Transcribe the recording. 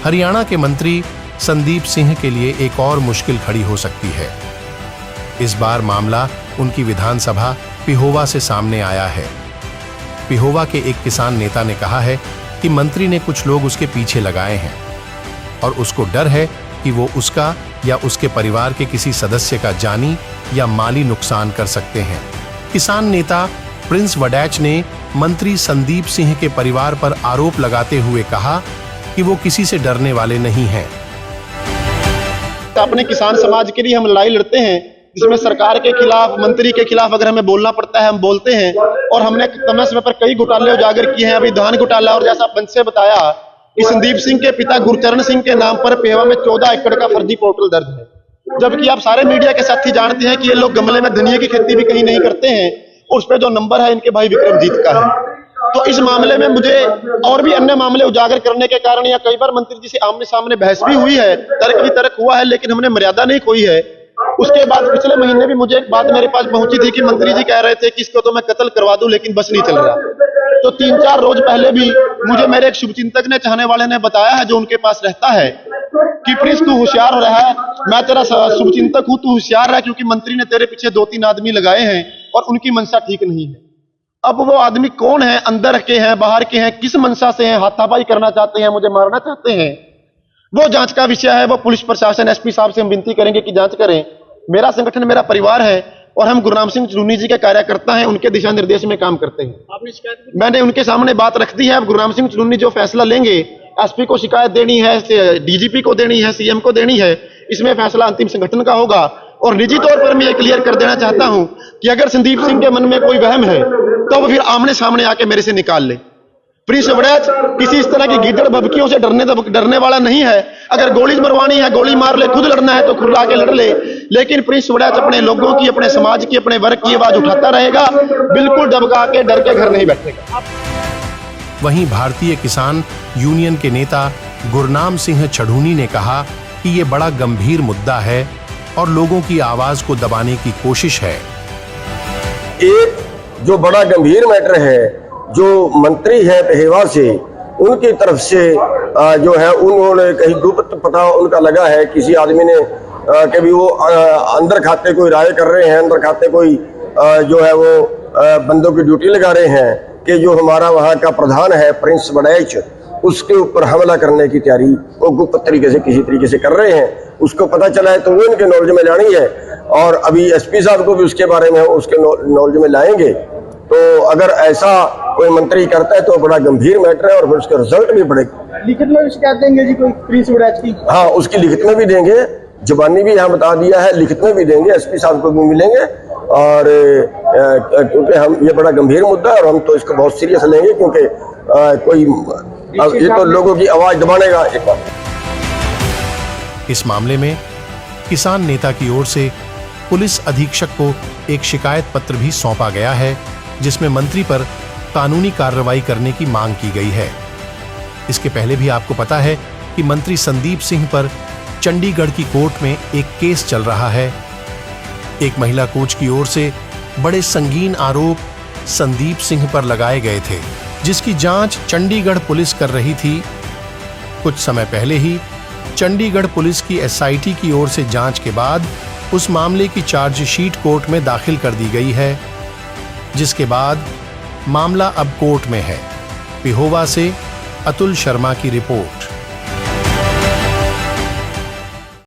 हरियाणा के मंत्री संदीप सिंह के लिए एक और मुश्किल खड़ी हो सकती है। इस बार मामला उनकी विधानसभा पिहोवा से सामने आया है। पिहोवा के एक किसान नेता ने कहा है कि मंत्री ने कुछ लोग उसके पीछे लगाए हैं और उसको डर है कि वो उसका या उसके परिवार के किसी सदस्य का जानी या माली नुकसान कर सकते हैं। किसान नेता प्रिंस वडैच ने मंत्री संदीप सिंह के परिवार पर आरोप लगाते हुए कहा कि वो किसी से डरने वाले नहीं हैं। अपने किसान समाज के लिए हम लड़ाई लड़ते हैं, जिसमें सरकार के खिलाफ, मंत्री के खिलाफ अगर हमें बोलना पड़ता है हम बोलते हैं। और हमने समय समय पर कई घोटाले उजागर किए हैं। अभी धान घोटाला, और जैसा पंच से बताया कि संदीप सिंह के पिता गुरचरण सिंह के नाम पर पिहोवा में 14 एकड़ का फर्जी पोर्टल दर्ज है, जबकि आप सारे मीडिया के साथी जानते हैं कि ये लोग गमले में धनिया की खेती भी कहीं नहीं करते हैं। उस पर जो नंबर है इनके भाई विक्रमजीत का है। तो इस मामले में मुझे और भी अन्य मामले उजागर करने के कारण, या कई बार मंत्री जी से आमने सामने बहस भी हुई है, तर्क वितर्क हुआ है, लेकिन हमने मर्यादा नहीं खोई है। उसके बाद पिछले महीने भी मुझे एक बात मेरे पास पहुंची थी कि मंत्री जी कह रहे थे कि इसको तो मैं कत्ल करवा दूं, लेकिन बस नहीं चल रहा। तो 3-4 रोज पहले भी मुझे मेरे एक शुभचिंतक ने, चाहने वाले ने बताया है, जो उनके पास रहता है, कि प्रिंस तू होशियार हो रहा है, मैं तेरा शुभचिंतक हूं, तू होशियार है, क्योंकि मंत्री ने तेरे पीछे 2-3 आदमी लगाए हैं और उनकी मंशा ठीक नहीं है। अब वो आदमी कौन है, अंदर के हैं, बाहर के हैं, किस मंशा से हैं, हाथापाई करना चाहते हैं, मुझे मारना चाहते हैं, वो जांच का विषय है। वो पुलिस प्रशासन, एसपी साहब से हम विनती करेंगे कि जांच करें। मेरा संगठन, मेरा परिवार है और हम गुरनाम सिंह चुन्नी जी के कार्यकर्ता हैं, उनके दिशा निर्देश में काम करते हैं। आपने शिकायत, मैंने उनके सामने बात रख दी है। अब गुरनाम सिंह चुन्नी जो फैसला लेंगे, एसपी को शिकायत देनी है, डीजीपी को देनी है, सीएम को देनी है, इसमें फैसला अंतिम संगठन का होगा। और निजी तौर पर मैं ये क्लियर कर देना चाहता हूं कि अगर संदीप सिंह के मन में कोई वहम है तो वो फिर आमने सामने आके मेरे से निकाल ले। प्रिंस वडैच किसी इस तरह की गीदड़ भभकियों से डरने वाला नहीं है। अगर गोली मरवानी है गोली मार ले, खुद लड़ना है तो खुद आके लड़ ले, लेकिन प्रिंस वडैच अपने लोगों की, अपने समाज की, अपने वर्ग की आवाज उठाता रहेगा, बिल्कुल दबका के डर के घर नहीं बैठेगा। वहीं भारतीय किसान यूनियन के नेता गुरनाम सिंह चढ़ूनी ने कहा कि ये बड़ा गंभीर मुद्दा है और लोगों की आवाज को दबाने की कोशिश है। एक जो बड़ा गंभीर मैटर है, जो मंत्री है पिहोवा से, उनकी तरफ से जो है उन्होंने कहीं गुप्त पता उनका लगा है, किसी आदमी ने कभी वो अंदर खाते कोई राय कर रहे हैं, अंदर खाते कोई जो है वो बंदों की ड्यूटी लगा रहे हैं कि जो हमारा वहाँ का प्रधान है प्रिंस वडैच, उसके ऊपर हमला करने की तैयारी वो गुप्त तरीके से, किसी तरीके से कर रहे हैं। उसको पता चला है तो वो इनके नॉलेज में लानी है, और अभी एसपी साहब को भी उसके बारे में उसके नॉलेज में लाएंगे। तो अगर ऐसा कोई मंत्री करता है तो बड़ा गंभीर मैटर है और फिर उसका रिजल्ट भी बड़े। लिखित में भी शिकायत देंगे जी कोई प्रिंस वडैच की? हाँ, उसकी लिखित में भी देंगे, जुबानी भी यहाँ बता दिया है, लिखित में भी देंगे, एसपी साहब को भी मिलेंगे। और क्योंकि हम, ये बड़ा गंभीर मुद्दा है और हम तो इसको बहुत सीरियस लेंगे, क्योंकि कोई ये तो लोगों की आवाज दबानेगा। एक बार इस मामले में किसान नेता की ओर से पुलिस अधीक्षक को एक शिकायत पत्र भी सौंपा गया है, जिसमें मंत्री पर कानूनी कार्रवाई करने की मांग की गई है। इसके पहले भी आपको पता है कि मंत्री संदीप सिंह पर चंडीगढ़ की कोर्ट में एक केस चल रहा है। एक महिला कोच की ओर से बड़े संगीन आरोप संदीप सिंह पर लगाए गए थे, जिसकी जांच चंडीगढ़ पुलिस कर रही थी। कुछ समय पहले ही चंडीगढ़ पुलिस की एसआईटी की ओर से जांच के बाद उस मामले की चार्जशीट कोर्ट में दाखिल कर दी गई है, जिसके बाद मामला अब कोर्ट में है। पिहोवा से अतुल शर्मा की रिपोर्ट।